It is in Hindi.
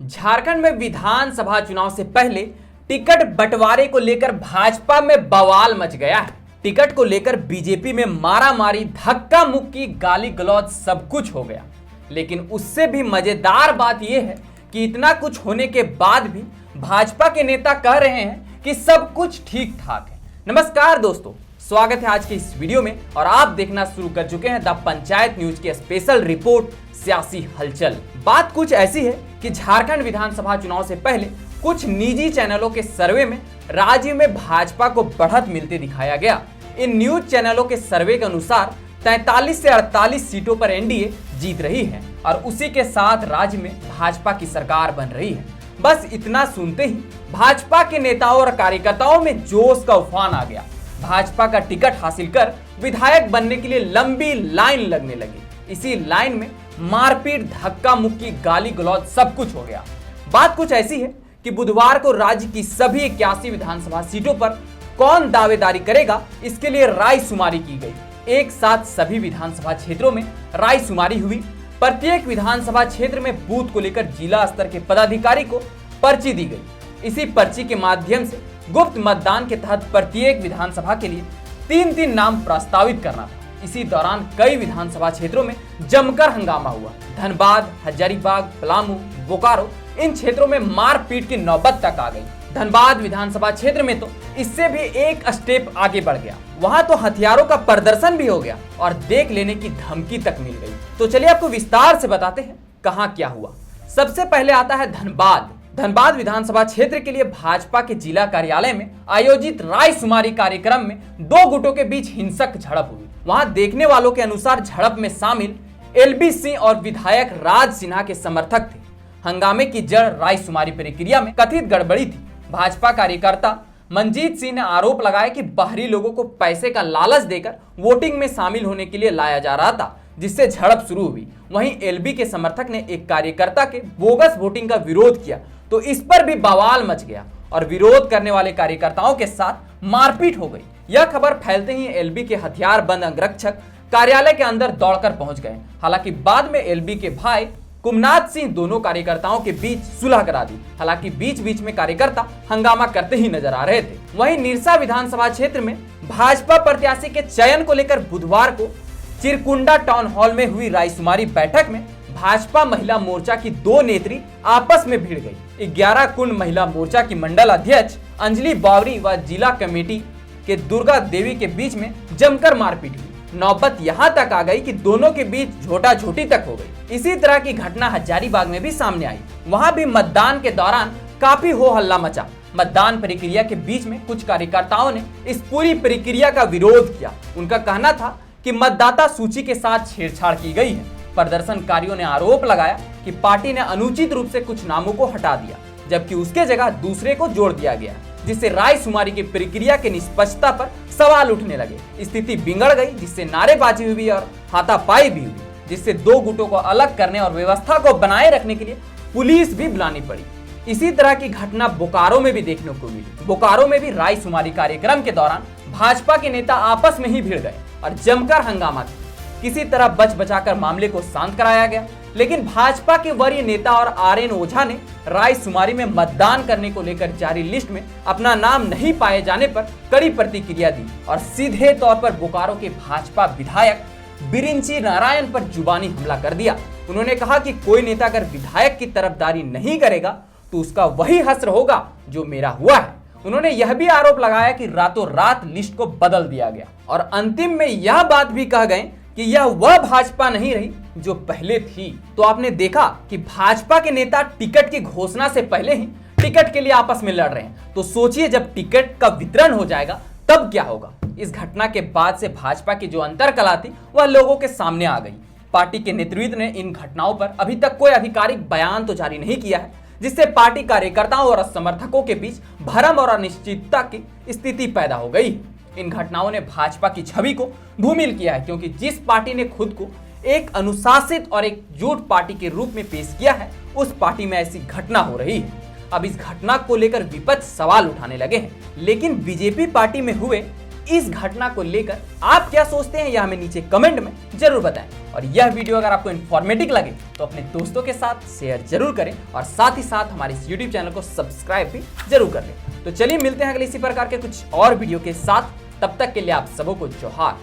झारखंड में विधानसभा चुनाव से पहले टिकट बंटवारे को लेकर भाजपा में बवाल मच गया है। टिकट को लेकर बीजेपी में मारामारी, धक्का मुक्की, गाली गलौज सब कुछ हो गया। लेकिन उससे भी मजेदार बात यह है कि इतना कुछ होने के बाद भी भाजपा के नेता कह रहे हैं कि सब कुछ ठीक ठाक है। नमस्कार दोस्तों, स्वागत है आज के इस वीडियो में और आप देखना शुरू कर चुके हैं द पंचायत न्यूज की स्पेशल रिपोर्ट सियासी हलचल। बात कुछ ऐसी है कि झारखंड विधानसभा चुनाव से पहले कुछ निजी चैनलों के सर्वे में राज्य में भाजपा को बढ़त मिलते दिखाया गया। इन न्यूज चैनलों के सर्वे के अनुसार 43 से 48 सीटों पर एनडीए जीत रही है और उसी के साथ राज्य में भाजपा की सरकार बन रही है। बस इतना सुनते ही भाजपा के नेताओं और कार्यकर्ताओं में जोश का उफान आ गया। भाजपा का टिकट हासिल कर विधायक बनने के लिए लंबी लाइन लगने लगी। इसी लाइन में मारपीट, धक्का मुक्की, गाली गलौज सब कुछ हो गया। बात कुछ ऐसी है कि बुधवार को राज्य की सभी 81 विधानसभा सीटों पर कौन दावेदारी करेगा, इसके लिए रायशुमारी की गई। एक साथ सभी विधानसभा क्षेत्रों में रायशुमारी हुई। प्रत्येक विधानसभा क्षेत्र में बूथ को लेकर जिला स्तर के पदाधिकारी को पर्ची दी गई। इसी पर्ची के माध्यम से गुप्त मतदान के तहत प्रत्येक विधानसभा के लिए 3-3 नाम प्रस्तावित करना था। इसी दौरान कई विधानसभा क्षेत्रों में जमकर हंगामा हुआ। धनबाद, हजारीबाग, पलामू, बोकारो इन क्षेत्रों में मारपीट की नौबत तक आ गई। धनबाद विधानसभा क्षेत्र में तो इससे भी एक स्टेप आगे बढ़ गया। वहां तो हथियारों का प्रदर्शन भी हो गया और देख लेने की धमकी तक मिल गई। तो चलिए आपको विस्तार से बताते हैं कहां क्या हुआ। सबसे पहले आता है धनबाद। धनबाद विधानसभा क्षेत्र के लिए भाजपा के जिला कार्यालय में आयोजित रायशुमारी कार्यक्रम में दो गुटों के बीच हिंसक झड़प हुई। वहां देखने वालों के अनुसार झड़प में शामिल एलबी सिंह और विधायक राज सिन्हा के समर्थक थे। हंगामे की जड़ रायशुमारी प्रक्रिया में कथित गड़बड़ी थी। भाजपा कार्यकर्ता मंजीत सिंह ने आरोप लगाया कि बाहरी लोगों को पैसे का लालच देकर वोटिंग में शामिल होने के लिए लाया जा रहा था, जिससे झड़प शुरू हुई। वहीं एलबी के समर्थक ने एक कार्यकर्ता के बोगस वोटिंग का विरोध किया तो इस पर भी बवाल मच गया और विरोध करने वाले कार्यकर्ताओं के साथ मारपीट हो गई। यह खबर फैलते ही एलबी के हथियार बंद अंगरक्षक कार्यालय के अंदर दौड़कर पहुंच गए। हालांकि बाद में एलबी के भाई कुमनाथ सिंह दोनों कार्यकर्ताओं के बीच सुलह करा दी। हालांकि बीच बीच में कार्यकर्ता हंगामा करते ही नजर आ रहे थे। वहीं निरसा विधानसभा क्षेत्र में भाजपा प्रत्याशी के चयन को लेकर बुधवार को चिरकुंडा टाउन हॉल में हुई रायशुमारी बैठक में भाजपा महिला मोर्चा की दो नेत्री आपस में भिड़ गई। 11 कुंड महिला मोर्चा की मंडल अध्यक्ष अंजलि बावरी व जिला कमेटी के दुर्गा देवी के बीच में जमकर मारपीट हुई। नौबत यहां तक आ गई कि दोनों के बीच झोटाझोटी तक हो गई। इसी तरह की घटना हजारीबाग में भी सामने आई। वहां भी मतदान के दौरान काफी हो हल्ला मचा। मतदान प्रक्रिया के बीच में कुछ कार्यकर्ताओं ने इस पूरी प्रक्रिया का विरोध किया। उनका कहना था कि मतदाता सूची के साथ छेड़छाड़ की गई है। प्रदर्शनकारियों ने आरोप लगाया कि पार्टी ने अनुचित रूप से कुछ नामों को हटा दिया, जबकि उसके जगह दूसरे को जोड़ दिया गया, जिससे रायशुमारी की प्रक्रिया के निष्पक्षता पर सवाल उठने लगे। स्थिति बिगड़ गई, जिससे नारेबाजी हुई और हाथापाई भी हुई, जिससे दो गुटों को अलग करने और व्यवस्था को बनाए रखने के लिए पुलिस भी बुलानी पड़ी। इसी तरह की घटना बोकारो में भी देखने को मिली। बोकारो में भी रायशुमारी कार्यक्रम के दौरान भाजपा के नेता आपस में ही भिड़ गए और जमकर हंगामा किया। किसी तरह बच बचाकर मामले को शांत कराया गया, लेकिन भाजपा के वरीय नेता और आरएन ओझा ने रायशुमारी में मतदान करने को लेकर जारी लिस्ट में अपना नाम नहीं पाए जाने पर कड़ी प्रतिक्रिया दी और सीधे तौर पर बोकारो के भाजपा विधायक बिरिंची नारायण पर जुबानी हमला कर दिया। उन्होंने कहा कि कोई नेता अगर विधायक की तरफदारी नहीं करेगा तो उसका वही हश्र होगा जो मेरा हुआ है। उन्होंने यह भी आरोप लगाया कि रातों रात लिस्ट को बदल दिया गया और अंतिम में यह बात भी कह गए कि यह वह भाजपा नहीं रही जो पहले थी। तो आपने देखा कि भाजपा के नेता टिकट की घोषणा से पहले ही टिकट के लिए आपस में लड़ रहे हैं। तो सोचिए जब टिकट का वितरण हो जाएगा तब क्या होगा। इस घटना के बाद से भाजपा की जो अंतरकला थी वह लोगों के सामने आ गई। पार्टी के नेतृत्व ने इन घटनाओं पर अभी तक कोई आधिकारिक बयान तो जारी नहीं किया है, जिससे पार्टी कार्यकर्ताओं और समर्थकों के बीच भरम और अनिश्चितता की स्थिति पैदा हो गई। इन घटनाओं ने भाजपा की छवि को धूमिल किया है, क्योंकि जिस पार्टी ने खुद को एक अनुशासित और एकजुट पार्टी के रूप में पेश किया है, उस पार्टी में ऐसी घटना हो रही है। अब इस घटना को लेकर विपक्ष सवाल उठाने लगे हैं, लेकिन बीजेपी पार्टी में हुए इस घटना को लेकर आप क्या सोचते हैं, यह हमें नीचे कमेंट में जरूर बताएं। और यह वीडियो अगर आपको इन्फॉर्मेटिव लगे तो अपने दोस्तों के साथ शेयर जरूर करें और साथ ही साथ हमारे इस यूट्यूब चैनल को सब्सक्राइब भी जरूर कर लें। तो चलिए मिलते हैं अगले इसी प्रकार के कुछ और वीडियो के साथ, तब तक के लिए आप सबों को जोहार।